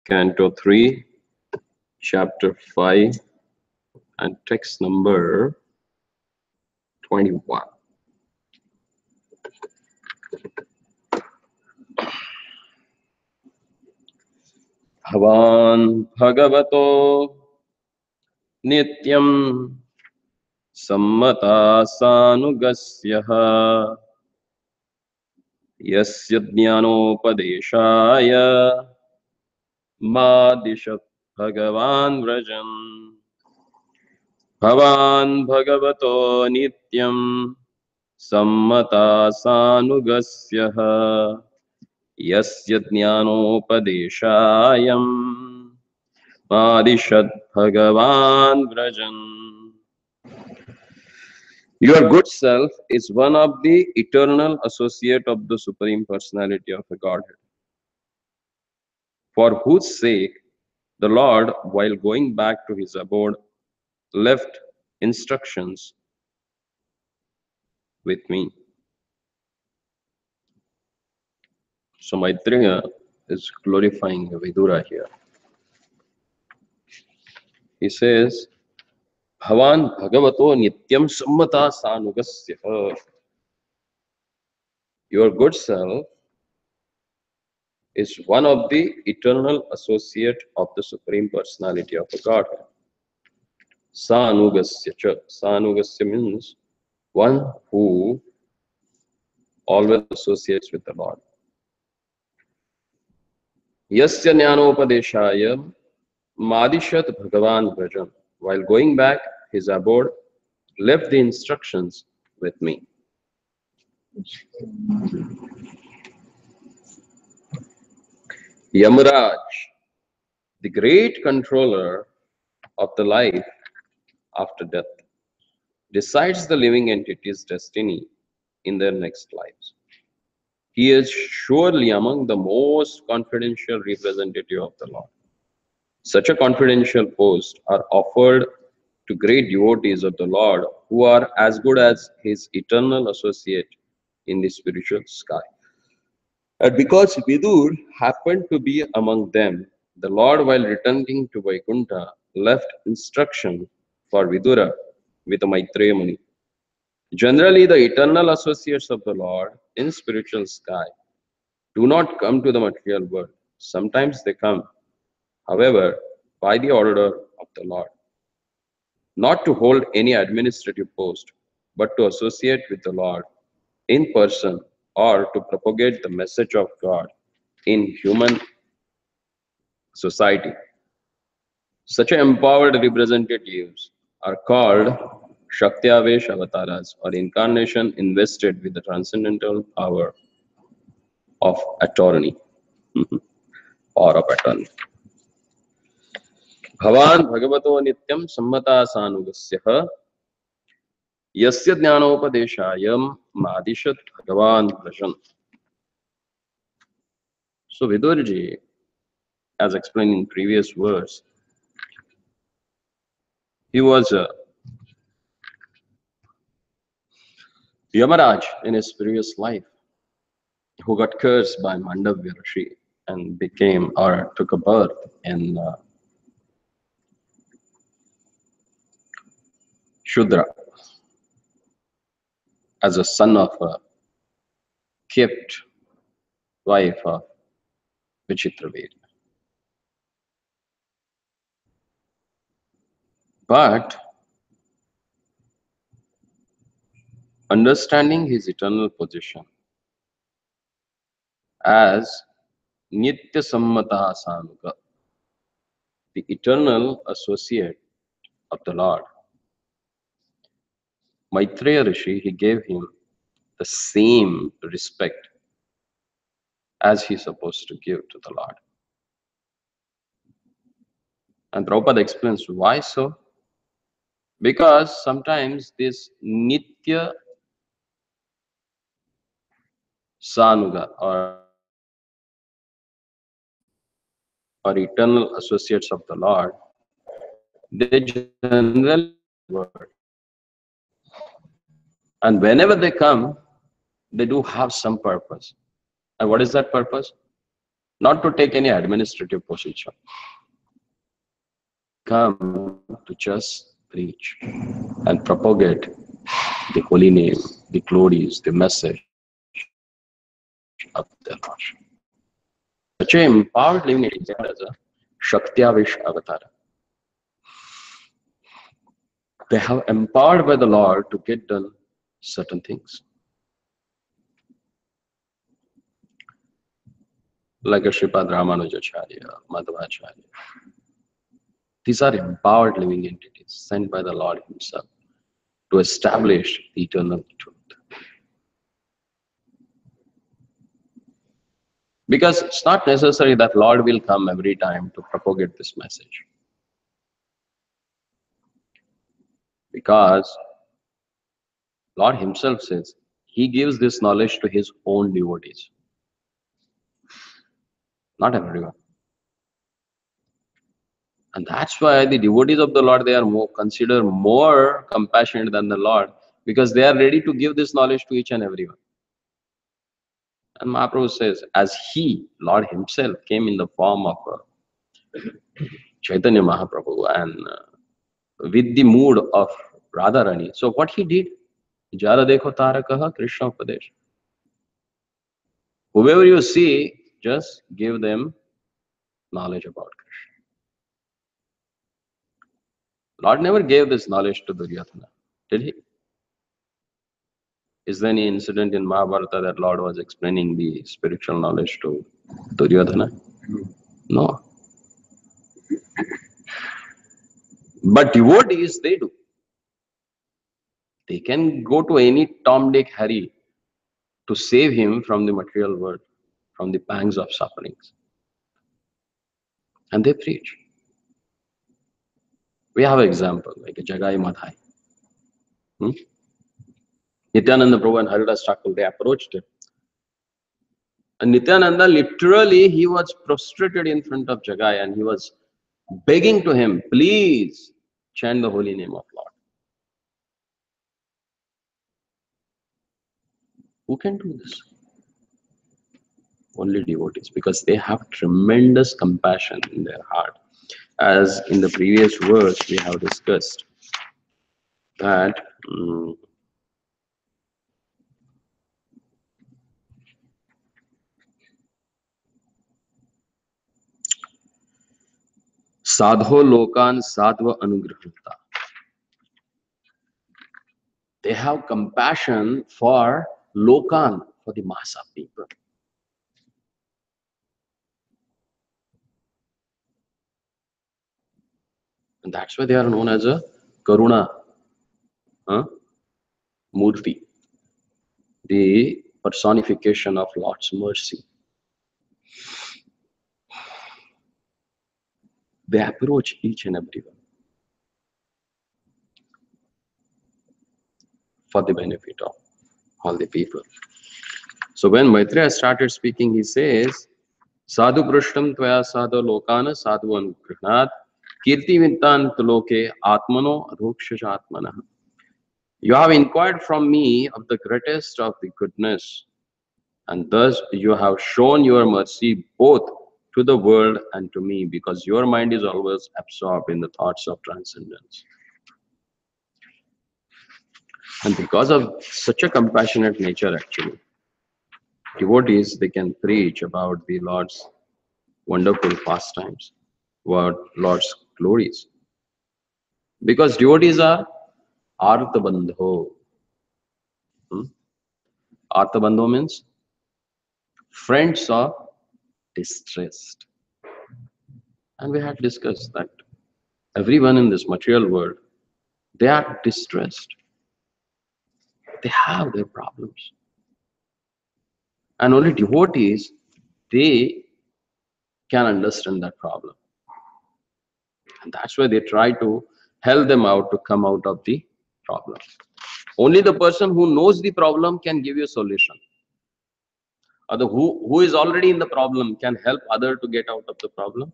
Canto 3, Chapter 5, and text number 21. Bhavan Bhagavato Nityam Sammata Sanugasyaha Yasya Jnanopadeshaya Madishat Bhagavan Vrajan. Bhavan Bhagavato Nityam Sammata Sanugasyaha Yasya Jnanopadeshayam Madishat Bhagavan Vrajan. Your good self is one of the eternal associate of the Supreme Personality of the Godhead, for whose sake the Lord, while going back to his abode, left instructions with me. So Maitreya is glorifying Vidura here. He says, Bhavan Bhagavato Nityam Sammata Sanugasya. Your good self is one of the eternal associate of the Supreme Personality of the Godhead. Sanugasya cha. Sanugasya means one who always associates with the Lord. Yasya Jnanopadeshaya Madishat Bhagavan Vrajan. While going back, his abode left the instructions with me. Yamaraj, the great controller of the life after death, decides the living entity's destiny in their next lives. He is surely among the most confidential representative of the Lord. Such a confidential post are offered to great devotees of the Lord who are as good as his eternal associate in the spiritual sky. And because Vidur happened to be among them, the Lord, while returning to Vaikuntha, left instruction for Vidura with a Maitreya Muni. Generally, the eternal associates of the Lord in spiritual sky do not come to the material world. Sometimes they come, however, by the order of the Lord, not to hold any administrative post, but to associate with the Lord in person or to propagate the message of God in human society. Such empowered representatives are called Shakti-Avesh avatars, or incarnation invested with the transcendental power of attorney. Power of attorney. Bhavan Bhagavato Nityam Sammata Sanugasya Yasya Jnanopadeshayam Madishat Bhagavan Vrajan. So Vidurji, as explained in previous verse, he was a Yamaraj in his previous life, who got cursed by Mandavya Rushi and became or took a birth in Shudra as a son of a kept wife of Vichitraved. But understanding his eternal position as Nitya Sammata Sanuga, the eternal associate of the Lord, Maitreya Rishi, he gave him the same respect as he's supposed to give to the Lord. And Prabhupada explains why so. Because sometimes this Nitya Sanuga or eternal associates of the Lord, they generally word. And whenever they come, they do have some purpose. And what is that purpose? not to take any administrative position. Come to just preach and propagate the holy name, the glories, the message of their Lordship. Such an empowered living entity as a Shaktiavish avatar. They have empowered by the Lord to get done certain things. Like a Shripad Ramanujacharya, Madhvacharya. These are empowered living entities sent by the Lord Himself to establish the eternal truth. Because it's not necessary that Lord will come every time to propagate this message. Because Lord Himself says He gives this knowledge to His own devotees. Not everyone. And that's why the devotees of the Lord, they are considered more compassionate than the Lord, because they are ready to give this knowledge to each and everyone. And Mahaprabhu says, as He, Lord Himself, came in the form of Chaitanya Mahaprabhu and with the mood of Radharani. So what He did, Jara dekho tarakaha Krishna Upadesh. Whoever you see, just give them knowledge about Krishna. Lord never gave this knowledge to Duryodhana, did He? Is there any incident in Mahabharata that Lord was explaining the spiritual knowledge to Duryodhana? No. But devotees, they do. They can go to any Tom, Dick, Harry to save him from the material world, from the pangs of sufferings. And they preach. We have an example, like a Jagai Madhai. Nityananda Prabhu and Haridas Thakur, they approached him. And Nityananda, literally, he was prostrated in front of Jagai and he was begging to him, please chant the holy name of Lord. Who can do this? Only devotees, because they have tremendous compassion in their heart. As in the previous verse we have discussed that Sadho Lokan Sadhva Anugrahata. They have compassion for Lokan, for the mass of people. And that's why they are known as a Karuna Murti, the personification of Lord's mercy. They approach each and everyone for the benefit of all the people. So when Maitreya started speaking, he says, Sadhu Prashtam Tvaya Sadhu Lokana Sadhu Anugrahnat Kirti Vintant Loke Atmano Adhoksha Atmana. You have inquired from me of the greatest of the goodness, and thus you have shown your mercy both to the world and to me, because your mind is always absorbed in the thoughts of transcendence. And because of such a compassionate nature, actually, devotees, they can preach about the Lord's wonderful pastimes, about Lord's glories. Because devotees are Arthabandho. Arthabandho means friends of distressed. And we had discussed that everyone in this material world, they are distressed. They have their problems. And only devotees, they can understand that problem. And that's why they try to help them out to come out of the problem. Only the person who knows the problem can give you a solution. Or who is already in the problem can help other to get out of the problem.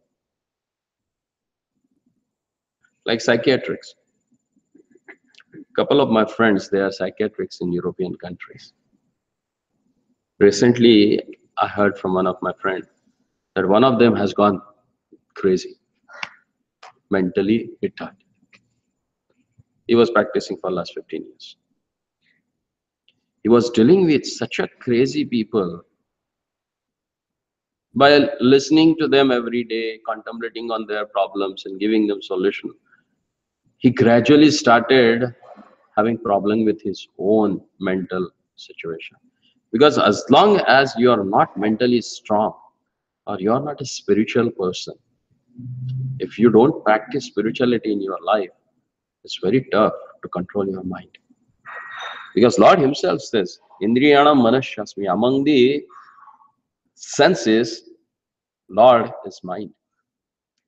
Like psychiatrists. Couple of my friends, they are psychiatrists in European countries. Recently, I heard from one of my friends that one of them has gone crazy, mentally retarded. He was practicing for the last 15 years. He was dealing with such a crazy people. By listening to them every day, contemplating on their problems and giving them solution, he gradually started having problem with his own mental situation. Because as long as you are not mentally strong, or you are not a spiritual person, if you don't practice spirituality in your life, it's very tough to control your mind. Because Lord himself says, Indriyanam Manashasmi, among the senses, Lord is mind.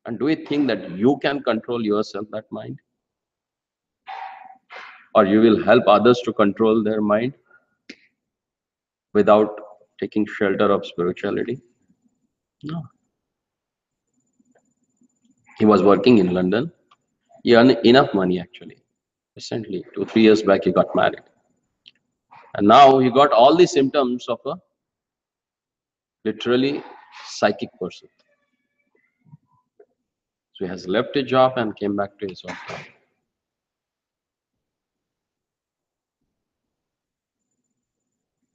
And do you think that you can control yourself, that mind? Or you will help others to control their mind without taking shelter of spirituality? No. He was working in London. He earned enough money actually. Recently, 2-3 years back, he got married. And now he got all the symptoms of a literally psychic person. So he has left his job and came back to his own job.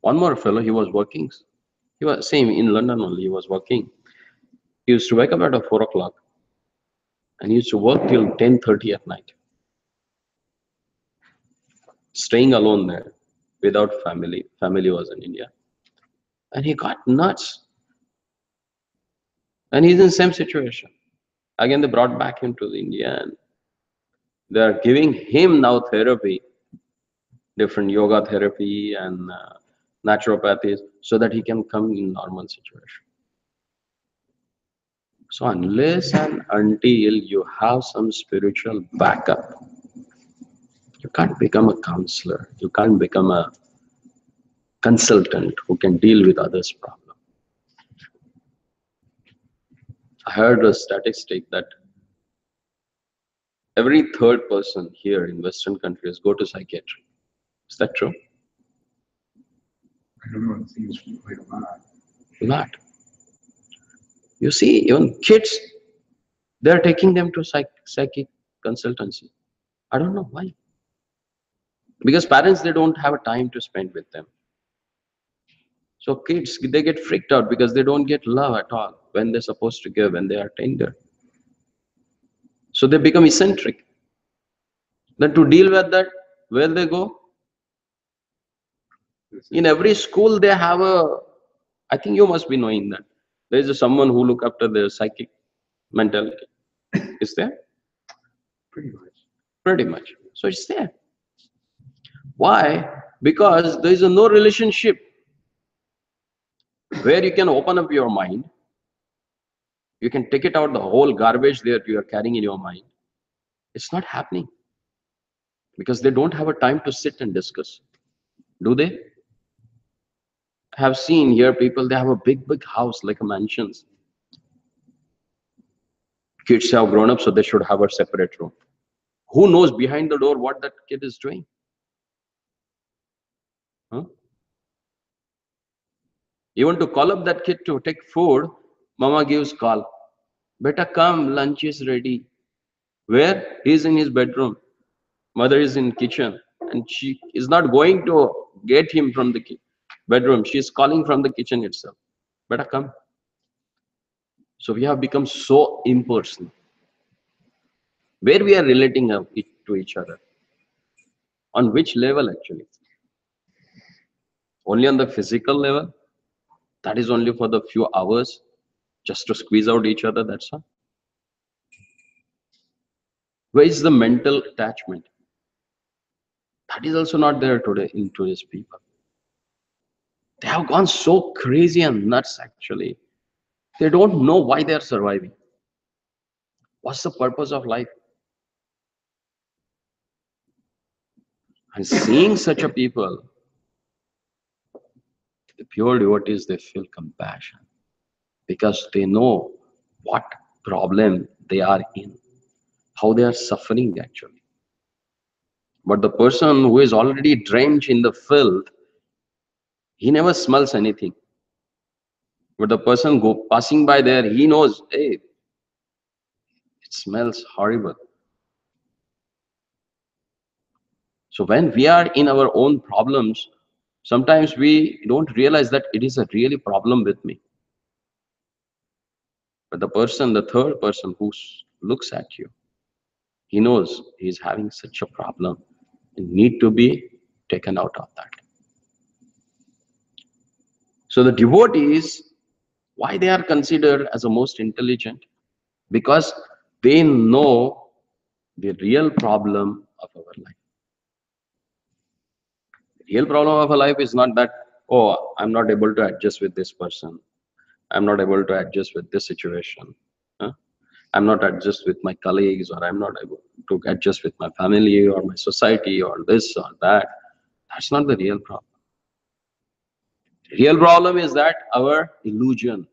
One more fellow, he was working. He was same in London only. He was working. He used to wake up at 4 o'clock and he used to work till 10:30 at night, staying alone there without family. Family was in India, and he got nuts. And he's in the same situation. Again, they brought back him to India, and they are giving him now therapy, different yoga therapy and naturopathies, so that he can come in normal situation. So unless and until you have some spiritual backup, you can't become a counselor. You can't become a consultant who can deal with others' problem. I heard a statistic that every third person here in Western countries go to psychiatry. Is that true? I don't know, it seems like a lot. A lot. You see, even kids, they're taking them to psychic consultancy. I don't know why. Because parents, they don't have a time to spend with them. So kids, they get freaked out because they don't get love at all when they're supposed to give, when they are tender. So they become eccentric. Then to deal with that, where they go? In every school they have a, I think you must be knowing that. There is someone who look after their psychic mentality. Is there? Pretty much. Pretty much. So it's there. Why? Because there is no relationship where you can open up your mind. You can take it out, the whole garbage that you are carrying in your mind. It's not happening. Because they don't have a time to sit and discuss. Do they? I have seen here people, they have a big house like a mansions. Kids have grown up, so they should have a separate room. Who knows behind the door what that kid is doing? Huh? Even to call up that kid to take food, mama gives call. Beta, come, lunch is ready. Where? He is in his bedroom. Mother is in kitchen. And she is not going to get him from the bedroom. She is calling from the kitchen itself. Beta, come. So we have become so impersonal. Where we are relating to each other. On which level actually? Only on the physical level? That is only for the few hours, just to squeeze out each other, that's all. Where is the mental attachment? That is also not there today in today's people. They have gone so crazy and nuts actually. They don't know why they are surviving. What's the purpose of life? And seeing such a people, the pure devotees, they feel compassion because they know what problem they are in, how they are suffering actually. But the person who is already drenched in the filth, he never smells anything. But the person passing by there, he knows, hey, it smells horrible. So when we are in our own problems, sometimes we don't realize that it is a really problem with me. But the person, the third person who looks at you, he knows he is having such a problem and need to be taken out of that. So the devotees, why they are considered as the most intelligent? Because they know the real problem of our life. The real problem of our life is not that, oh, I'm not able to adjust with this person. I'm not able to adjust with this situation. Huh? I'm not adjust with my colleagues, or I'm not able to adjust with my family or my society or this or that. That's not the real problem. The real problem is that our illusion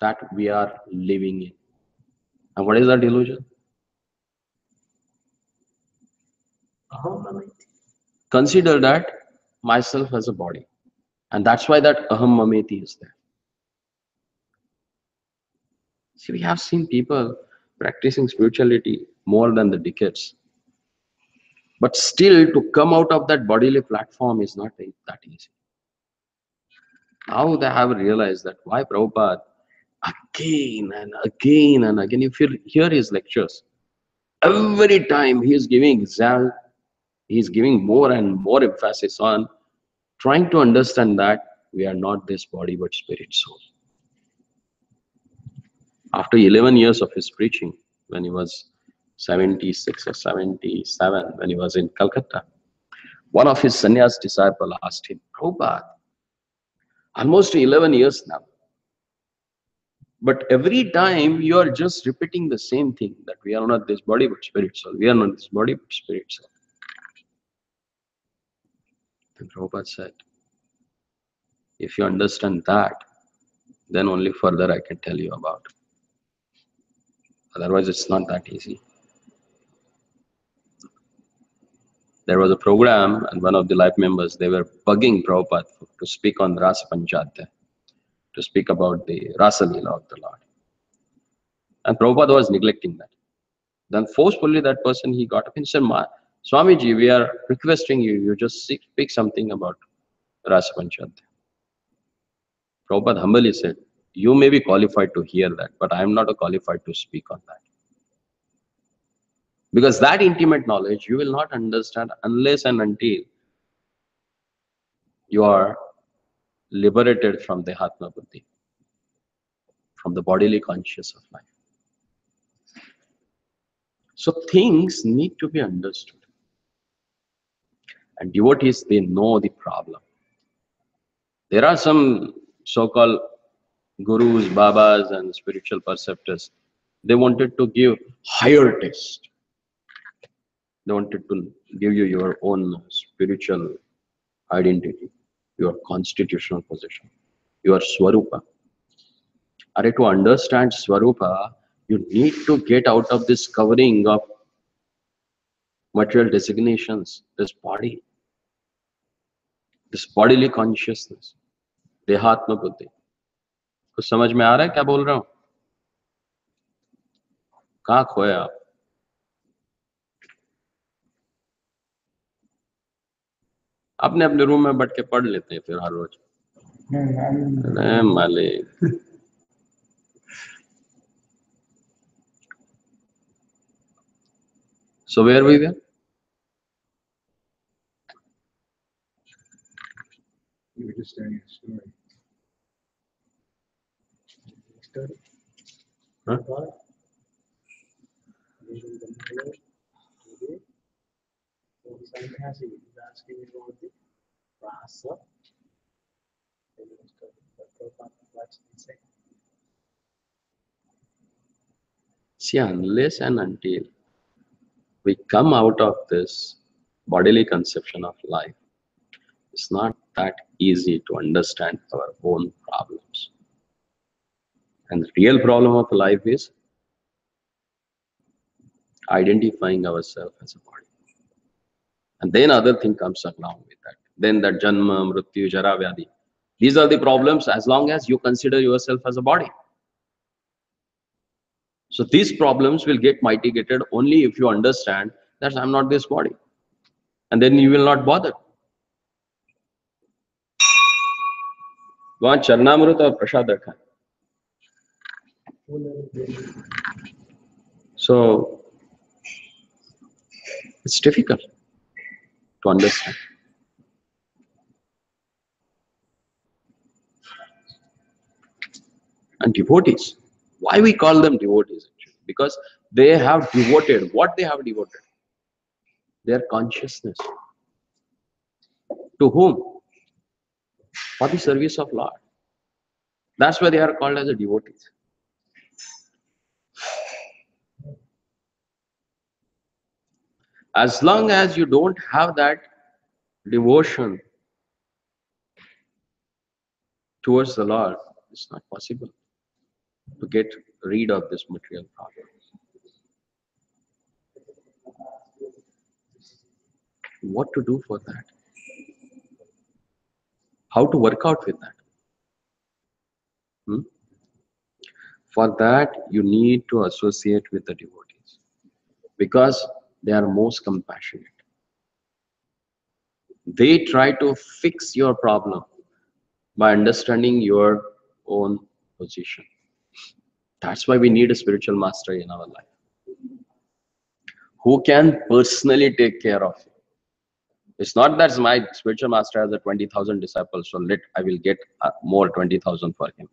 that we are living in. And what is that illusion? Consider that myself as a body. And that's why that aham mameti is there. See, we have seen people practicing spirituality more than the decades. But still, to come out of that bodily platform is not that easy. Now they have realized that why Prabhupada again and again and again, if you hear his lectures, every time he is giving exam, he is giving more and more emphasis on trying to understand that we are not this body but spirit soul. After 11 years of his preaching, when he was 76 or 77, when he was in Calcutta, one of his sannyas disciple asked him, Prabhupada, almost 11 years now, but every time you are just repeating the same thing, that we are not this body but spirit soul. We are not this body but spirit soul. Then Prabhupada said, if you understand that, then only further I can tell you about. Otherwise, it's not that easy. There was a program, and one of the life members, they were bugging Prabhupada to speak on Rasa Panchadhyaya, to speak about the Rasa Leela of the Lord. And Prabhupada was neglecting that. Then forcefully that person, he got up and said, Swamiji, we are requesting you, you just speak something about Rasa Panchadhyaya. Prabhupada humbly said, you may be qualified to hear that, but I am not qualified to speak on that. Because that intimate knowledge you will not understand unless and until you are liberated from the Atma Buddhi, from the bodily conscious of life. So things need to be understood. And devotees, they know the problem. There are some so-called gurus, babas, and spiritual perceptors. They wanted to give higher taste. They wanted to give you your own spiritual identity, your constitutional position, your swarupa. Are to understand swarupa, you need to get out of this covering of material designations, this body, this bodily consciousness, देहात्म बुद्धि. कुछ समझ में आ रहा है क्या बोल रहा हूं? कहाँ खोए आप? अपने अपने रूम में बैठ के पढ़ लेते हैं फिर हर रोज. अरे मालिक. So where we were? You were just telling a story. Huh? See, unless and until we come out of this bodily conception of life, it's not that easy to understand our own problems. And the real problem of life is identifying ourselves as a body. And then other thing comes along with that. Then that janma, mrityu, jara, vyadi. These are the problems as long as you consider yourself as a body. So these problems will get mitigated only if you understand that I'm not this body. And then you will not bother. वहाँ चरणामृत और प्रसाद रखा है. So it's difficult to understand. And devotees, why we call them devotees actually? Because they have devoted, what they have devoted? Their consciousness. To whom? For the service of Lord. That's why they are called as a devotees. As long as you don't have that devotion towards the Lord, it's not possible to get rid of this material problem. What to do for that? How to work out with that? For that, you need to associate with the devotees because they are most compassionate. They try to fix your problem by understanding your own position. That's why we need a spiritual master in our life who can personally take care of you. It's not that my spiritual master has a 20,000 disciples, so I will get more 20,000 for him.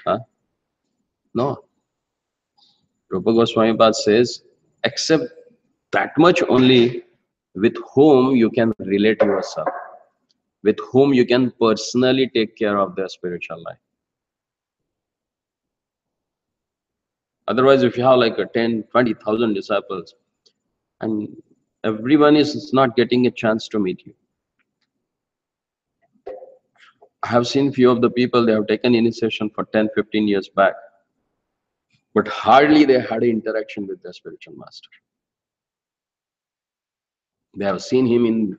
Huh? No. Rupa Goswami Pad says, accept that much only with whom you can relate yourself, with whom you can personally take care of their spiritual life. Otherwise, if you have like a 10, 20,000 disciples and everyone is not getting a chance to meet you. I have seen few of the people, they have taken initiation for 10, 15 years back, but hardly they had an interaction with their spiritual master. They have seen him in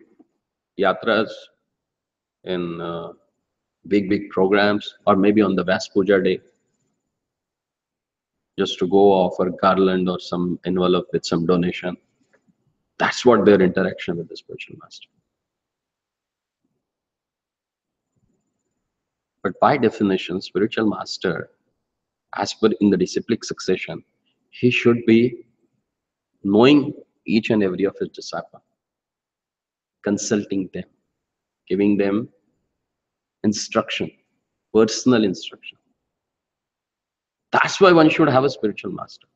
yatras, in big programs, or maybe on the Vas Puja day, just to go offer garland or some envelope with some donation. That's what their interaction with the spiritual master. But by definition, spiritual master, as per in the disciplic succession, he should be knowing each and every of his disciples, consulting them, giving them instruction, personal instruction. That's why one should have a spiritual master.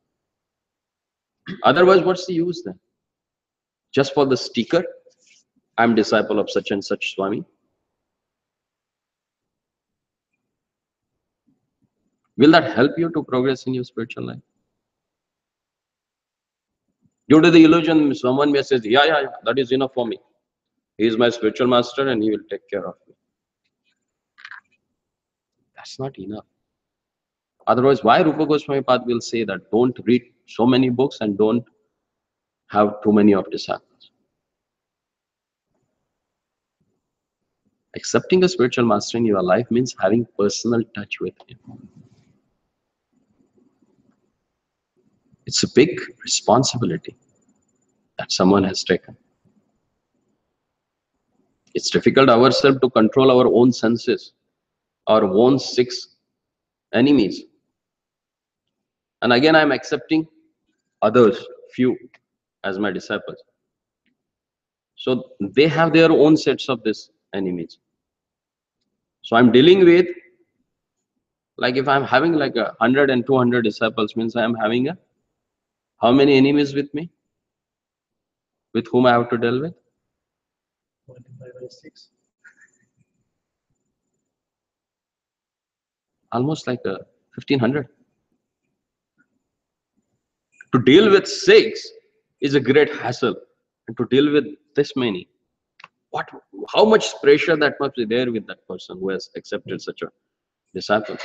Otherwise, what's the use then? Just for the sticker, I'm disciple of such and such Swami. Will that help you to progress in your spiritual life? Due to the illusion, someone may say, yeah, that is enough for me. He is my spiritual master and he will take care of me. That's not enough. Otherwise, why Rupa Goswami Pad will say that don't read so many books and don't have too many of disciples? Accepting a spiritual master in your life means having personal touch with him. It's a big responsibility that someone has taken. It's difficult ourselves to control our own senses, our own 6 enemies. And again, I'm accepting others, few, as my disciples. So they have their own sets of these enemies. So I'm dealing with, like if I'm having like 100 and 200 disciples, means I'm having how many enemies with me? With whom I have to deal with? 25 by 6. Almost like 1,500. To deal with 6 is a great hassle. And to deal with this many, how much pressure that must be there with that person who has accepted such a disciple?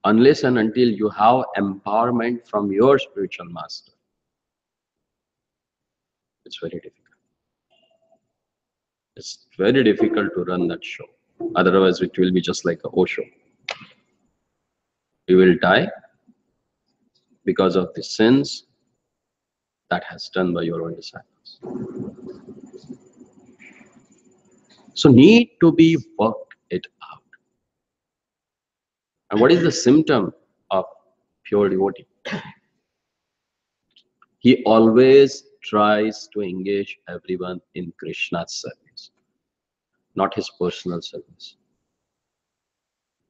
Unless and until you have empowerment from your spiritual master, it's very difficult. It's very difficult to run that show. Otherwise, it will be just like a show. You will die because of the sins that has done by your own disciples. So need to be worked it out. And what is the symptom of pure devotee? He always tries to engage everyone in Krishna's service, not his personal service,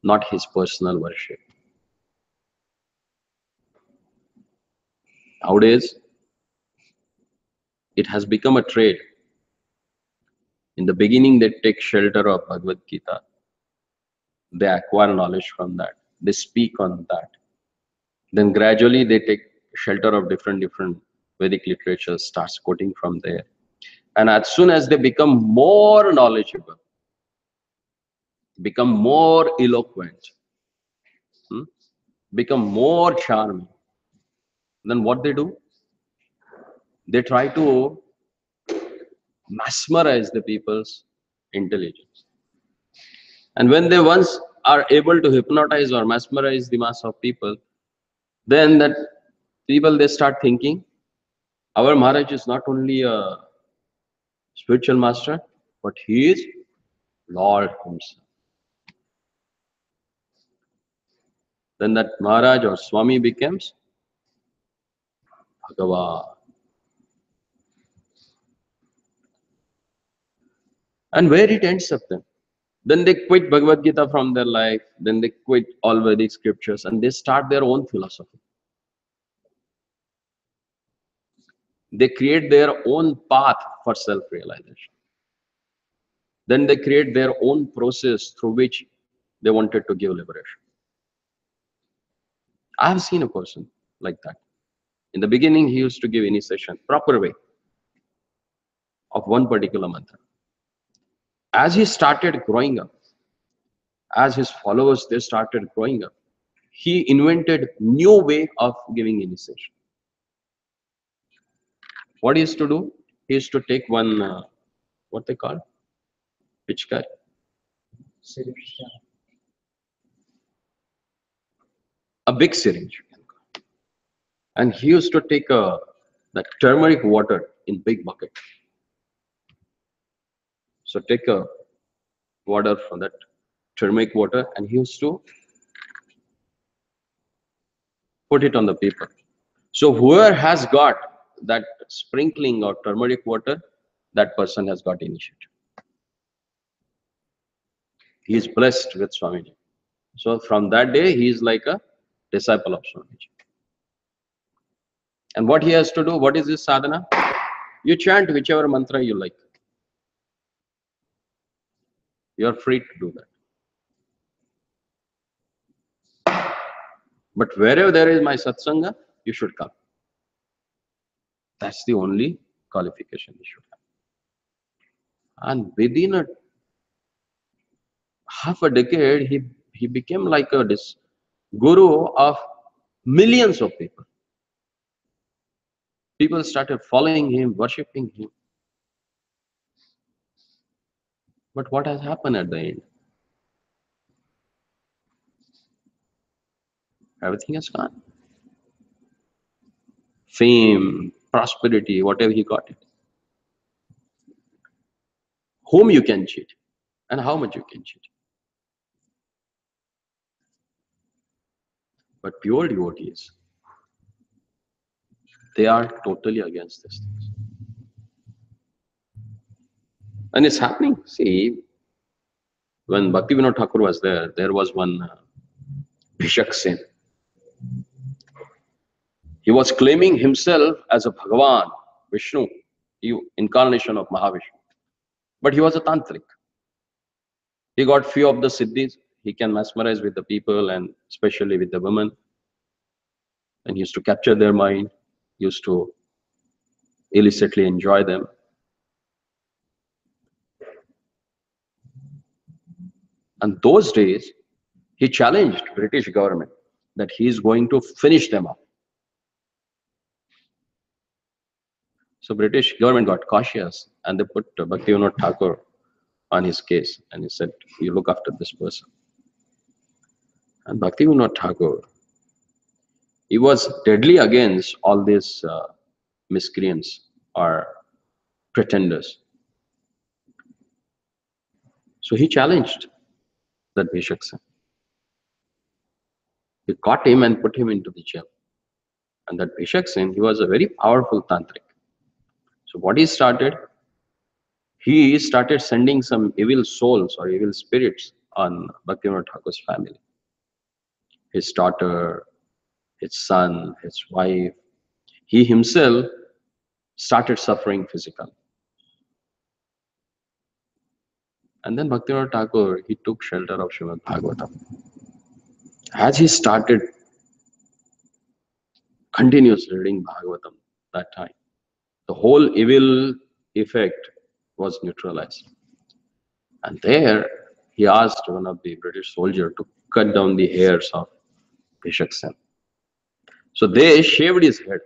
not his personal worship. Nowadays, it has become a trade. In the beginning, they take shelter of Bhagavad Gita. They acquire knowledge from that. They speak on that. Then gradually they take shelter of different Vedic literature, starts quoting from there. And as soon as they become more knowledgeable, become more eloquent, become more charming, then what they do? They try to mesmerize the people's intelligence. And when they once are able to hypnotize or mesmerize the mass of people, then that people, they start thinking, our Maharaj is not only a spiritual master, but he is Lord himself. Then that Maharaj or Swami becomes Bhagavan. And where it ends up then? Then they quit Bhagavad Gita from their life, then they quit all Vedic scriptures and they start their own philosophy. They create their own path for self-realization. Then they create their own process through which they wanted to give liberation. I have seen a person like that. In the beginning, he used to give initiation, proper way of one particular mantra. As he started growing up, as his followers, they started growing up, he invented new way of giving initiation. What he used to do? He used to take one, what they call? Pitchkari. A big syringe. And he used to take that turmeric water in big bucket. So take a water from that turmeric water and he used to put it on the people. So whoever has got that sprinkling of turmeric water, that person has got initiated. He is blessed with Swamiji. So from that day, he is like a disciple of Swamiji. And what he has to do, what is his sadhana? You chant whichever mantra you like. You are free to do that. But wherever there is my satsanga, you should come. That's the only qualification you should have. And within a half a decade, he became like a guru of millions of people. People started following him, worshipping him. But what has happened at the end? Everything has gone. Fame, prosperity, whatever he got it. Whom you can cheat and how much you can cheat. But pure devotees, they are totally against these things. And it's happening. See, when Bhaktivinoda Thakur was there, there was one Bhishak Sen. He was claiming himself as a Bhagavan, Vishnu, incarnation of Mahavishnu. But he was a tantric. He got few of the siddhis. He can mesmerize with the people and especially with the women. And he used to capture their mind, used to illicitly enjoy them. And those days, he challenged British government that he is going to finish them up. So British government got cautious and they put Bhaktivinoda Thakur on his case, and he said, you look after this person. And Bhaktivinoda Thakur, he was deadly against all these miscreants or pretenders. So he challenged that Bhishaksen. He caught him and put him into the jail. And that Bhishaksen, he was a very powerful tantric. So what he started sending some evil souls or evil spirits on Bhaktivinoda Thakur's family. His daughter, his son, his wife. He himself started suffering physically. And then Bhaktivinoda Thakur, he took shelter of Srimad Bhagavatam. As he started continuously reading Bhagavatam that time, the whole evil effect was neutralized. And there, he asked one of the British soldiers to cut down the hairs of Bhishaksen. So they shaved his head.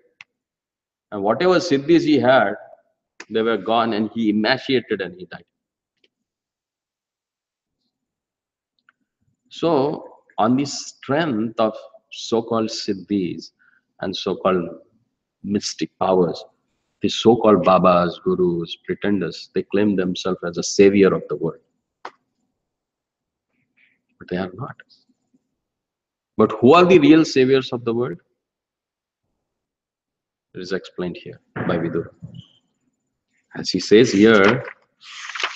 And whatever siddhis he had, they were gone, and he emaciated and he died. So, on the strength of so-called siddhis and so-called mystic powers, the so-called babas, gurus, pretenders, they claim themselves as a savior of the world. But they are not. But who are the real saviors of the world? It is explained here by Vidura. As he says here,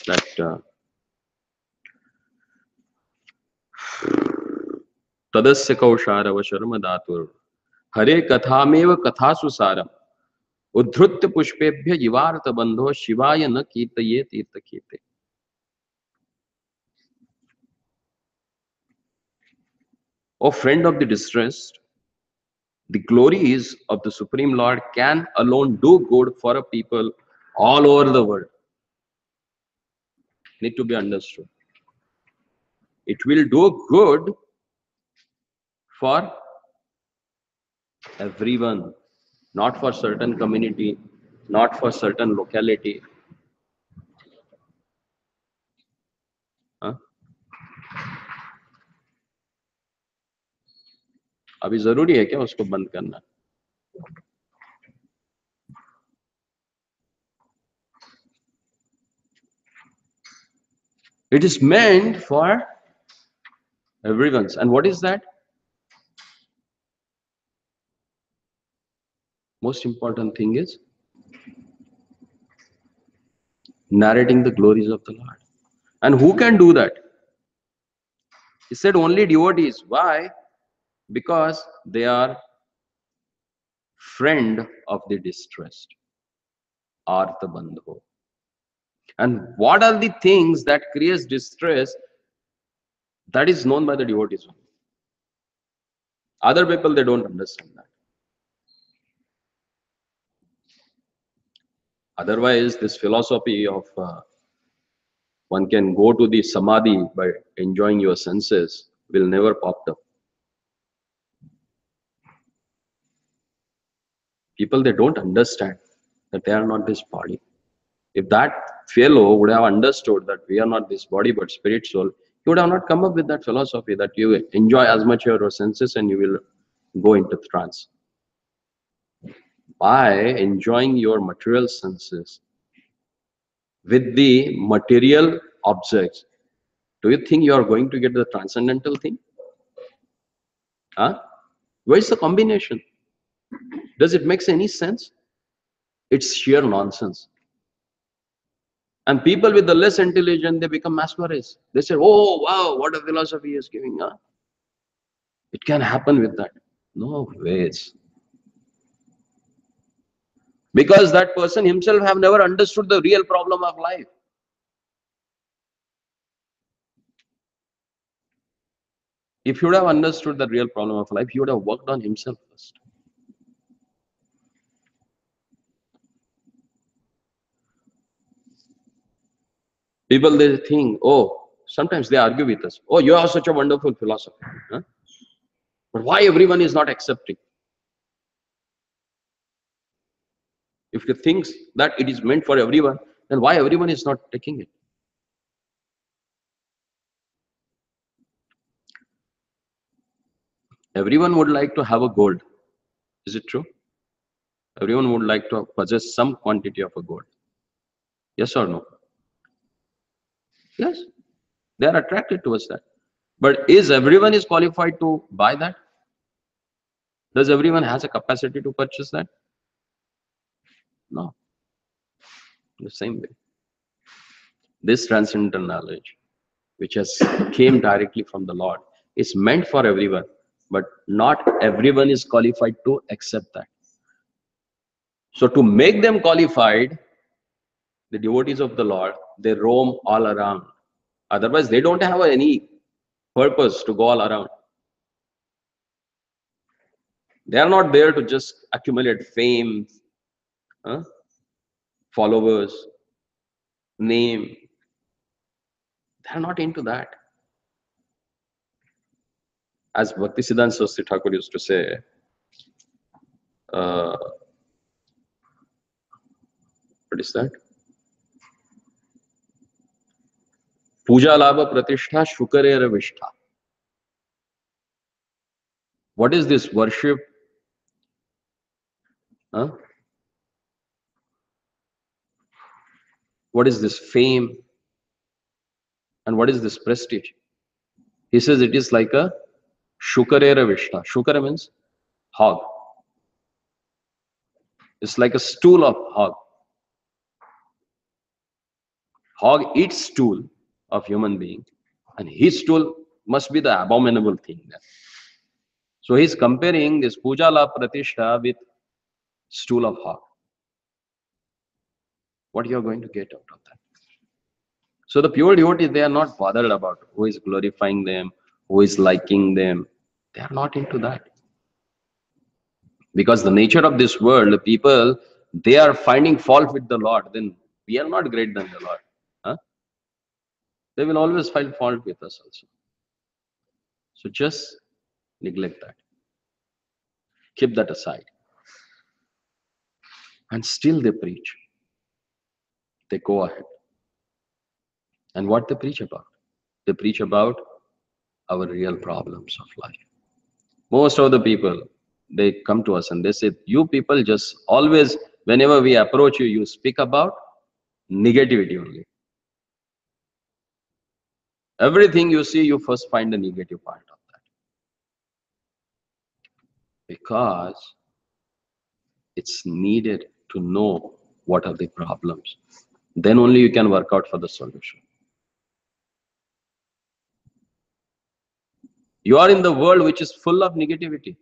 that Tadasya kaushara sharma dhatur hare kathameva kathasu saram uddhrutya pushpebhya jivarta bandho shivaya na kirtaye tirtha kirte. O friend of the distressed, the glories of the Supreme Lord can alone do good for a people all over the world. Need to be understood. It will do good for everyone, not for certain community, not for certain locality. हाँ? अभी जरूरी है क्या उसको बंद करना? It is meant for everyone's. And what is that? Most important thing is narrating the glories of the Lord. And who can do that? He said only devotees. Why? Because they are friend of the distressed. Artha bandho. And what are the things that creates distress? That is known by the devotees. Other people, they don't understand that. Otherwise, this philosophy of one can go to the samadhi by enjoying your senses will never pop up. People, they don't understand that they are not this body. If that fellow would have understood that we are not this body but spirit soul, he would have not come up with that philosophy that you enjoy as much your senses and you will go into trance. By enjoying your material senses with the material objects, do you think you are going to get the transcendental thing? Huh? Where is the combination? Does it make any sense? It's sheer nonsense. And people with the less intelligent, they become mesmerized. They say, oh, wow, what a philosophy he is giving. Huh? It can happen with that. No ways. Because that person himself have never understood the real problem of life. If he would have understood the real problem of life, he would have worked on himself first. People, they think, oh, sometimes they argue with us. Oh, you have such a wonderful philosophy. Huh? But why everyone is not accepting? If you think that it is meant for everyone, then why everyone is not taking it? Everyone would like to have a gold. Is it true? Everyone would like to possess some quantity of a gold. Yes or no? Yes. They are attracted towards that. But is everyone is qualified to buy that? Does everyone has a capacity to purchase that? No. The same way. This transcendental knowledge, which has came directly from the Lord, is meant for everyone, but not everyone is qualified to accept that. So to make them qualified, the devotees of the Lord, they roam all around. Otherwise, they don't have any purpose to go all around. They are not there to just accumulate fame, huh? Followers, name. They are not into that. As Bhaktisiddhanta Saraswati Thakur used to say, uh, what is that? Puja labha pratishtha shukarera vishtha. What is this worship? Huh? What is this fame? And what is this prestige? He says it is like a shukarera vishtha. Shukara means hog. It's like a stool of hog. Hog eats stool of human being, and his stool must be the abominable thing there. So he's comparing this puja la pratishtha with stool of hog. What you are going to get out of that? So the pure devotees, they are not bothered about who is glorifying them, who is liking them. They are not into that. Because the nature of this world, the people, they are finding fault with the Lord. Then we are not greater than the Lord. Huh? They will always find fault with us also. So just neglect that. Keep that aside. And still they preach. They go ahead. And what they preach about? They preach about our real problems of life. Most of the people, they come to us and they say, you people just always, whenever we approach you, you speak about negativity only. Everything you see, you first find the negative part of that. Because it's needed to know what are the problems. Then only you can work out for the solution. You are in the world which is full of negativity.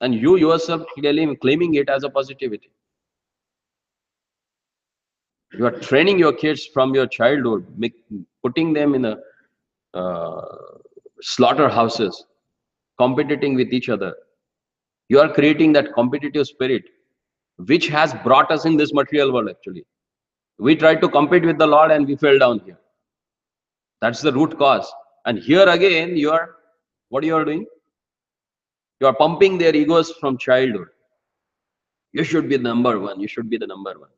And you yourself claiming it as a positivity. You are training your kids from your childhood, putting them in slaughterhouses, competing with each other. You are creating that competitive spirit, which has brought us in this material world actually. We tried to compete with the Lord and we fell down here. That's the root cause. And here again, what you are doing? You are pumping their egos from childhood. You should be number one. You should be the number one.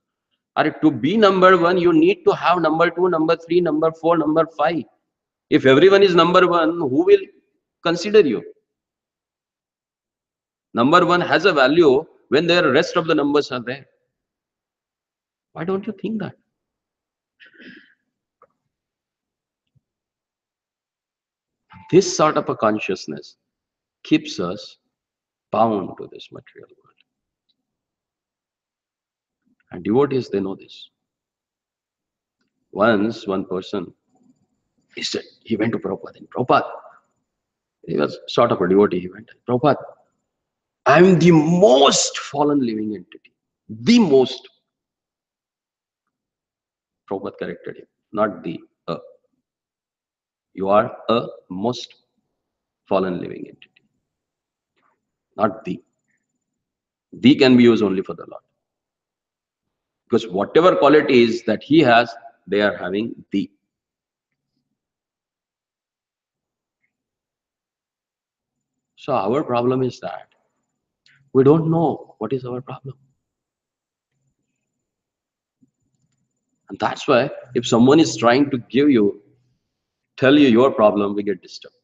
To be number one, you need to have number two, number three, number four, number five. If everyone is number one, who will consider you? Number one has a value when the rest of the numbers are there. Why don't you think that? This sort of a consciousness keeps us bound to this material world. And devotees, they know this. Once, one person, he went to Prabhupada. And Prabhupada, he was sort of a devotee. He went, Prabhupada, I am the most fallen living entity. The most. Prabhupada corrected him, not the. You are a most fallen living entity, not the. The can be used only for the Lord. Because whatever qualities that he has, they are having the. So our problem is that we don't know what is our problem. And that's why if someone is trying to tell you your problem, we get disturbed.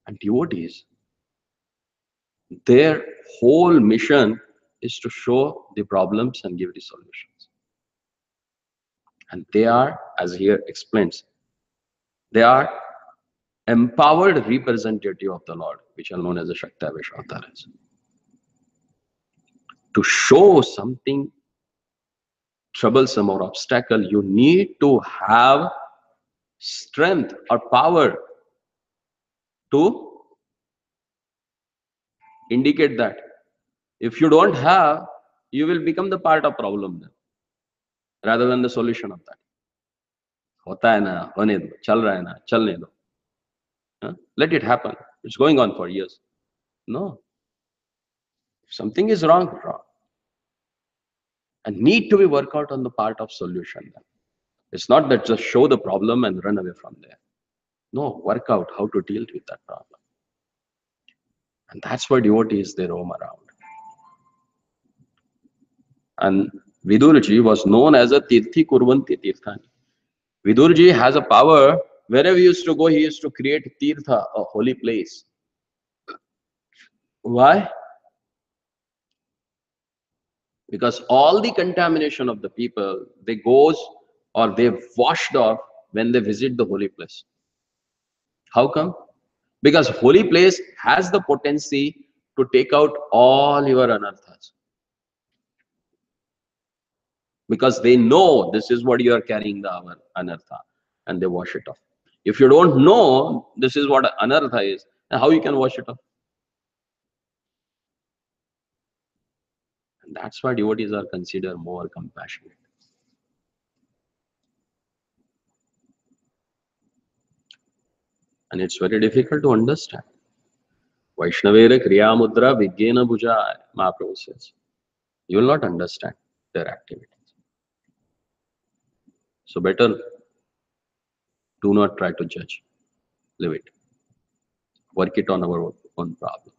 And devotees, their whole mission is to show the problems and give the solutions. And they are, as here explains, they are empowered representative of the Lord, which are known as the Shaktavesh avatars. To show something troublesome or obstacle, you need to have strength or power to indicate that. If you don't have, you will become the part of problem then, rather than the solution of that. होता है ना, होने दो, चल रहा है ना, चलने दो. Let it happen. It's going on for years. No. If something is wrong, wrong. And need to be worked out on the part of solution then. It's not that just show the problem and run away from there. No, work out how to deal with that problem. And that's why devotees, they roam around. And Viduraji was known as a Tirthi Kurvanti Tirthani. Viduraji has a power. Wherever he used to go, he used to create Tirtha, a holy place. Why? Because all the contamination of the people, they goes or they washed off when they visit the holy place. How come? Because holy place has the potency to take out all your anarthas. Because they know this is what you are carrying, the anartha, and they wash it off. If you don't know this is what anartha is, then how you can wash it off? And that's why devotees are considered more compassionate. And it's very difficult to understand. Vaishnavera Kriya Mudra Vigyena Bhuja, Mahaprabhu says. You will not understand their activities. So better do not try to judge. Leave it. Work it on our own problem.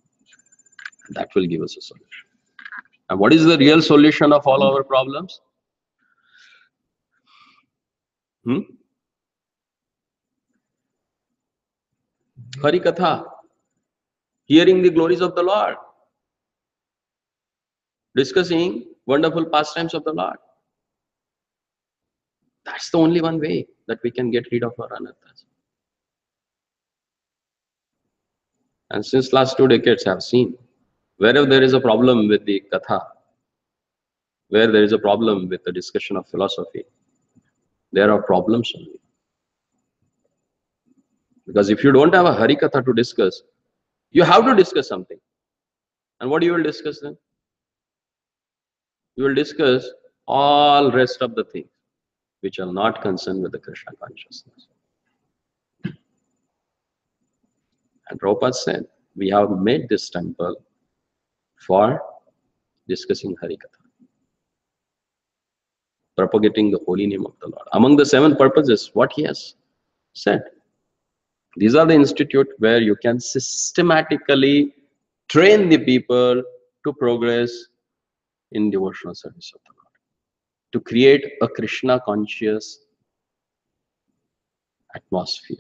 And that will give us a solution. And what is the real solution of all our problems? Hari Katha. Hearing the glories of the Lord. Discussing wonderful pastimes of the Lord. That's the only one way that we can get rid of our anarthas. And since last 2 decades I have seen, wherever there is a problem with the Katha, where there is a problem with the discussion of philosophy, there are problems only. Because if you don't have a Hari Katha to discuss, you have to discuss something. And what you will discuss then? You will discuss all rest of the things which are not concerned with the Krishna consciousness. And Prabhupada said, we have made this temple for discussing Hari Katha, propagating the holy name of the Lord. Among the 7 purposes, what he has said. These are the institute where you can systematically train the people to progress in devotional service of the Lord, to create a Krishna conscious atmosphere.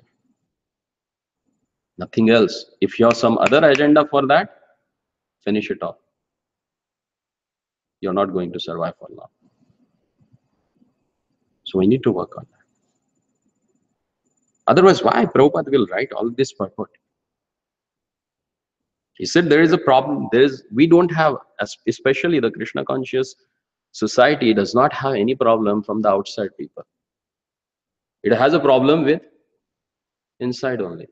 Nothing else. If you have some other agenda for that, finish it off. You're not going to survive for long. So we need to work on that. Otherwise, why Prabhupada will write all this purport? He said there is a problem. We don't have, especially the Krishna conscious society does not have any problem from the outside people. It has a problem with inside only.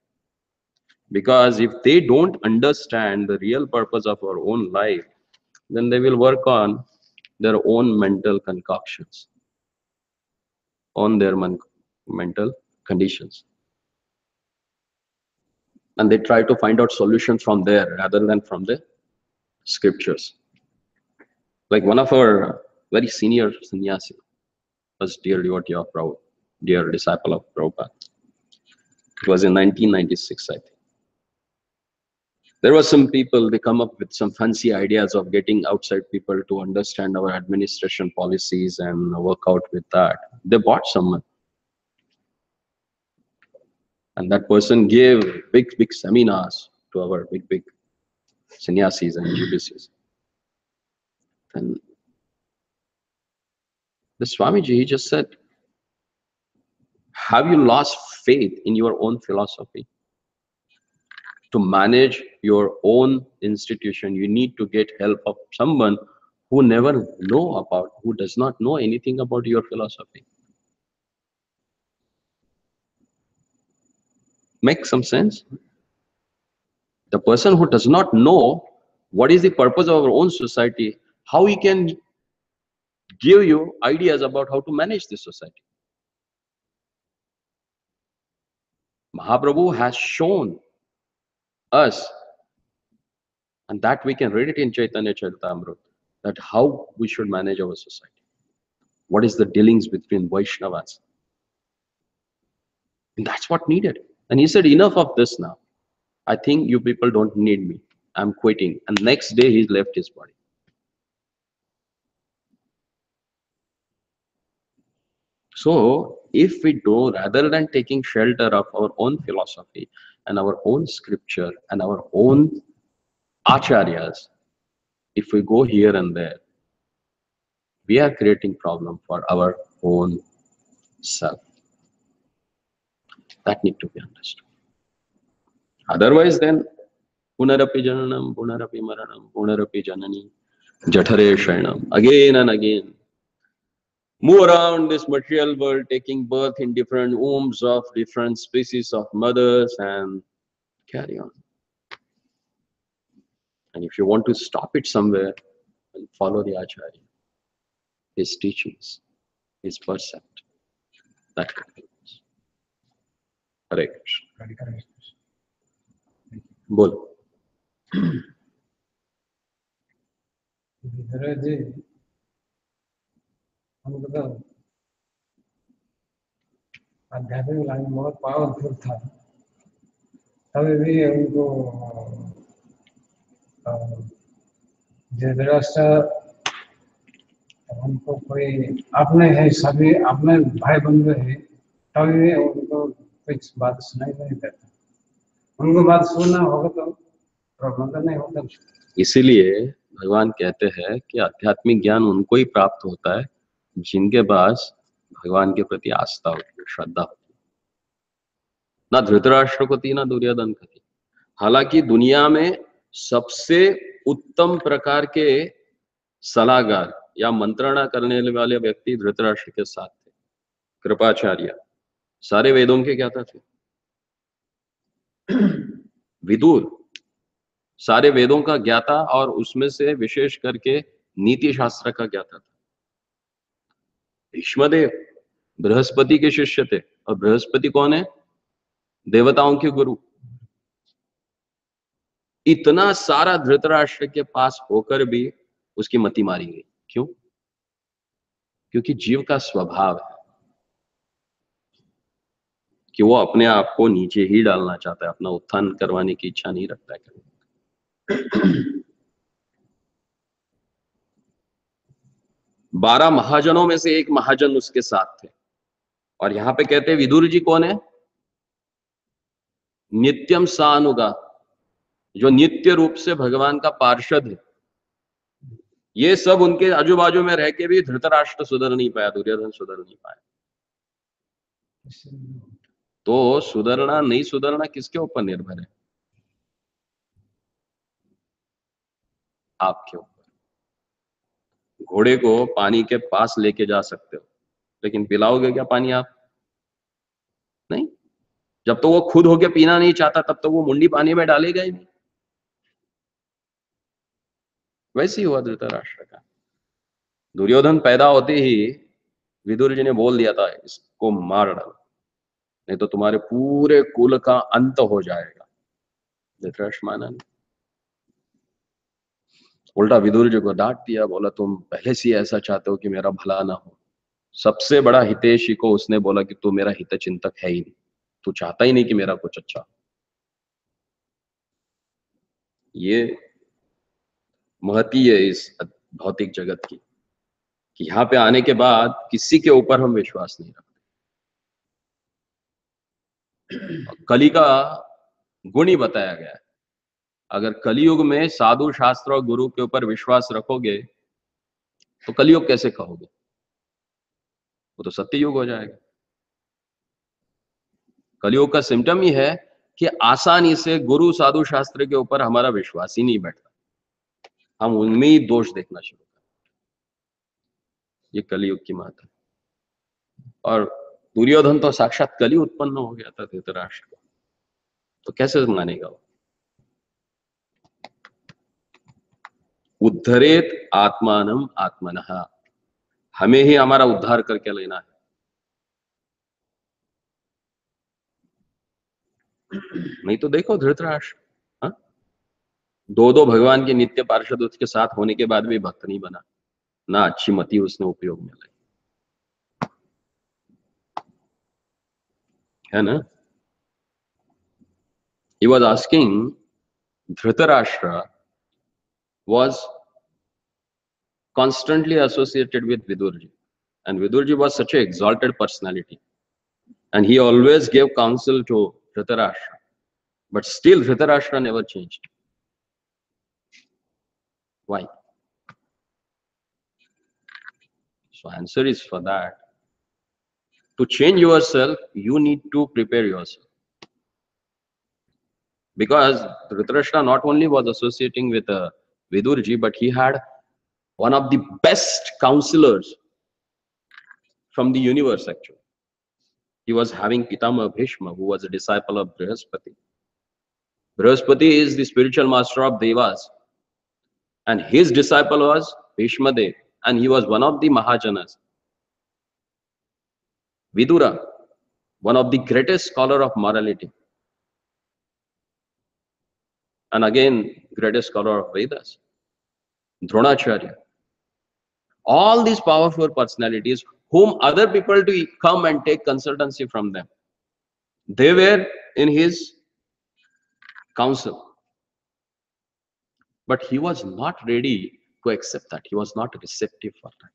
Because if they don't understand the real purpose of our own life, then they will work on their own mental concoctions, on their mental conditions. And they try to find out solutions from there rather than from the scriptures. Like one of our very senior sannyasi was dear devotee of Prabhupada, dear disciple of Prabhupada. It was in 1996, I think. There were some people, they come up with some fancy ideas of getting outside people to understand our administration policies and work out with that. They bought someone. And that person gave big seminars to our big sannyasis and GBCs. And the Swamiji, he just said, have you lost faith in your own philosophy? To manage your own institution, you need to get help of someone who never who does not know anything about your philosophy. Make some sense? The person who does not know what is the purpose of our own society, how he can give you ideas about how to manage this society. Mahaprabhu has shown us, and that we can read it in Chaitanya Charitamrita, that how we should manage our society. What is the dealings between Vaishnavas? And that's what needed. And he said, enough of this now. I think you people don't need me. I'm quitting. And next day he left his body. So if we do, rather than taking shelter of our own philosophy and our own scripture and our own acharyas, if we go here and there, we are creating problem for our own self. That need to be understood. Otherwise then, punarapi jananam, punarapi maranam, punarapi janani, jathare shayanam, again and again. Move around this material world, taking birth in different wombs of different species of mothers and carry on. And if you want to stop it somewhere, then follow the Acharya, his teachings, his percept. That happens. Hare Krishna. Bol. विदुरजी हमको तो आध्यात्मिक line बहुत powerful था, तभी भी उनको धृतराष्ट्र उनको कोई अपने है, सभी अपने भाई बंधु है, तभी भी उनको कुछ बात सुनाई नहीं देता। उनको बात सुनना होगा तो प्रॉब्लम तो नहीं होता। इसीलिए भगवान कहते हैं कि आध्यात्मिक ज्ञान उनको ही प्राप्त होता है जिनके पास भगवान के प्रति आस्था होती है, श्रद्धा होती है। ना धृतराष्ट्र को थी, ना दुर्योधन को थी। हालांकि दुनिया में सबसे उत्तम प्रकार के सलाहकार या मंत्रणा करने वाले व्यक्ति धृतराष्ट्र के साथ थे, कृपाचार्य। सारे वेदों के ज्ञाता थे। विदुर सारे वेदों का ज्ञाता और उसमें से विशेष करके नीति शास्त्र का ज्ञाता था। भीष्मदेव बृहस्पति के शिष्य थे, और बृहस्पति कौन है? देवताओं के गुरु। इतना सारा धृतराष्ट्र के पास होकर भी उसकी मति मारी गई। क्यों? क्योंकि जीव का स्वभाव है कि वो अपने आप को नीचे ही डालना चाहता है, अपना उत्थान करवाने की इच्छा नहीं रखता है। 12 महाजनों में से एक महाजन उसके साथ थे। और यहां पे कहते हैं विदुर जी कौन है? नित्यम सानुगा, जो नित्य रूप से भगवान का पार्षद है। ये सब उनके आजू बाजू में रह के भी धृतराष्ट्र सुधर नहीं पाया, दुर्योधन सुधर नहीं पाया। तो सुधरना नहीं सुधरना किसके ऊपर निर्भर है? आपके ऊपर। घोड़े को पानी के पास लेके जा सकते हो, लेकिन पिलाओगे क्या पानी आप? नहीं। जब तो वो खुद होके पीना नहीं चाहता, तब तो वो मुंडी पानी में डालेगा ही नहीं। वैसे ही हुआ धृतराष्ट्र का। दुर्योधन पैदा होते ही विदुर जी ने बोल दिया था, इसको मार डालो, नहीं तो तुम्हारे पूरे कुल का अंत हो जाएगा। धृतराष्ट्र माना नहीं, उल्टा विदुर जी को डांट दिया, बोला तुम पहले से ऐसा चाहते हो कि मेरा भला ना हो। सबसे बड़ा हितैषी को उसने बोला कि तू मेरा हित चिंतक है ही नहीं, तू चाहता ही नहीं कि मेरा कुछ अच्छा। ये महती है इस भौतिक जगत की, कि यहाँ पे आने के बाद किसी के ऊपर हम विश्वास नहीं रखते। कली का गुण ही बताया गया है। अगर कलियुग में साधु शास्त्र और गुरु के ऊपर विश्वास रखोगे तो कलियुग कैसे कहोगे? वो तो सत्ययुग हो जाएगा। कलियुग का सिम्टम ही है कि आसानी से गुरु साधु शास्त्र के ऊपर हमारा विश्वास ही नहीं बैठता, हम उनमें ही दोष देखना शुरू करते। ये कलियुग की बात है। और दुर्योधन तो साक्षात कली उत्पन्न हो गया था धृतराष्ट्र को, तो कैसे मानेगा वो? उद्धरेत आत्मानम आत्मनः, हमें ही हमारा उद्धार करके लेना है। नहीं तो देखो धृतराष्ट्र, हाँ? दो भगवान के नित्य पार्षद उसके साथ होने के बाद भी भक्त नहीं बना, ना अच्छी मति उसने उपयोग में लाई, है ना? He was asking, Dhritarashtra was constantly associated with Vidurji, and Vidurji was such an exalted personality, and he always gave counsel to Dhritarashtra, but still Dhritarashtra never changed. Why? So answer is for that. To change yourself, you need to prepare yourself. Because Dhritarashtra not only was associating with Vidurji, but he had one of the best counselors from the universe actually. He was having Pitama Bhishma, who was a disciple of Brihaspati. Brihaspati is the spiritual master of Devas, and his disciple was Bhishma Dev, and he was one of the Mahajanas. Vidura, one of the greatest scholar of morality, and again greatest scholar of Vedas. Dronacharya. All these powerful personalities whom other people to come and take consultancy from them, they were in his counsel. But he was not ready to accept that. He was not receptive for that.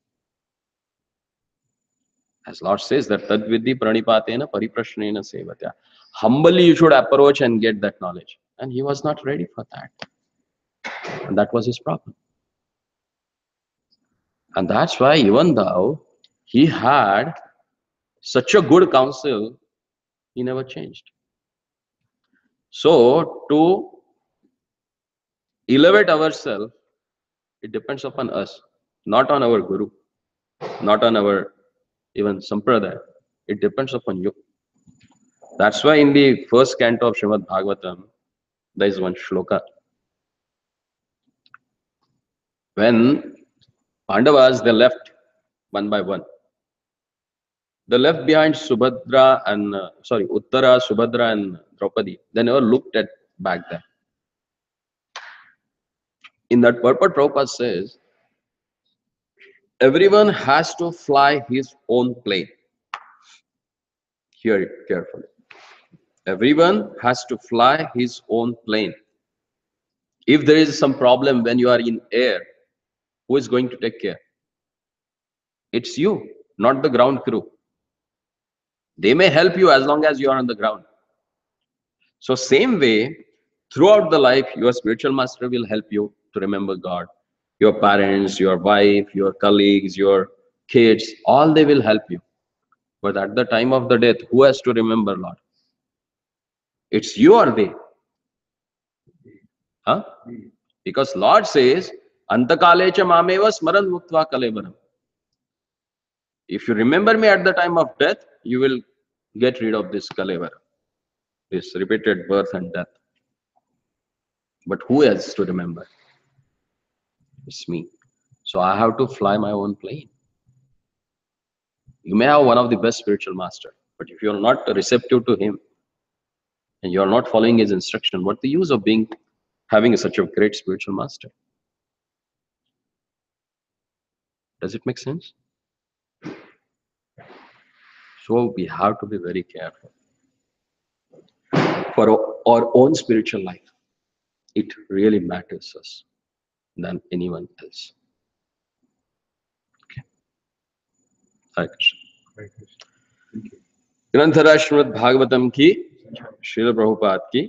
As Lord says that tadvidhi pranipatena pariprashnena sevatya. Humbly you should approach and get that knowledge. And he was not ready for that. And that was his problem. And that's why even though he had such a good counsel, he never changed. So to elevate ourselves, it depends upon us, not on our guru, not on our even sampradaya. It depends upon you. That's why in the first canto of Srimad Bhagavatam, there is one shloka. When Pandavas, they left one by one. They left behind Subhadra and, Uttara, Subhadra and Draupadi. They never looked at back there. In that purport, Prabhupada says, everyone has to fly his own plane. Hear it carefully. Everyone has to fly his own plane. If there is some problem when you are in air, who is going to take care? It's you, not the ground crew. They may help you as long as you are on the ground. So same way, throughout the life, your spiritual master will help you to remember God. Your parents, your wife, your colleagues, your kids, all they will help you. But at the time of the death, who has to remember Lord? It's you or they? Huh? Because Lord says, Antakalecha mameva smaran muktva kalevaram. If you remember me at the time of death, you will get rid of this kalevara, this repeated birth and death. But who else to remember? It's me. So I have to fly my own plane. You may have one of the best spiritual master, but if you're not receptive to him and you're not following his instruction, what's the use of having such a great spiritual master? Does it make sense? So we have to be very careful for our own spiritual life. It really matters us than anyone else. Okay. Hare Krishna. Hare Krishna. Thank you. ग्रंथराज Shrimad Bhagavatam की Srila Prabhupada ki